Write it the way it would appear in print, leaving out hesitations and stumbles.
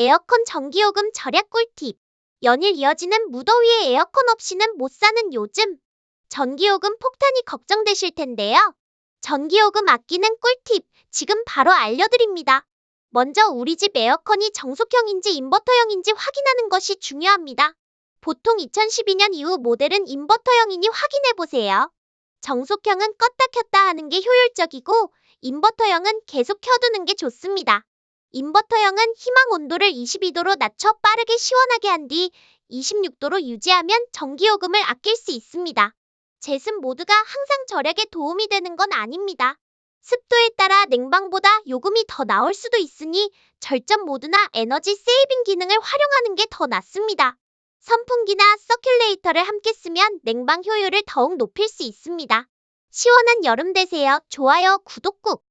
에어컨 전기요금 절약 꿀팁. 연일 이어지는 무더위에 에어컨 없이는 못 사는 요즘. 전기요금 폭탄이 걱정되실 텐데요. 전기요금 아끼는 꿀팁 지금 바로 알려드립니다. 먼저 우리 집 에어컨이 정속형인지 인버터형인지 확인하는 것이 중요합니다. 보통 2012년 이후 모델은 인버터형이니 확인해보세요. 정속형은 껐다 켰다 하는 게 효율적이고 인버터형은 계속 켜두는 게 좋습니다. 인버터형은 희망 온도를 22도로 낮춰 빠르게 시원하게 한 뒤 26도로 유지하면 전기요금을 아낄 수 있습니다. 제습 모드가 항상 절약에 도움이 되는 건 아닙니다. 습도에 따라 냉방보다 요금이 더 나올 수도 있으니 절전 모드나 에너지 세이빙 기능을 활용하는 게 더 낫습니다. 선풍기나 서큘레이터를 함께 쓰면 냉방 효율을 더욱 높일 수 있습니다. 시원한 여름 되세요. 좋아요, 구독 꾹!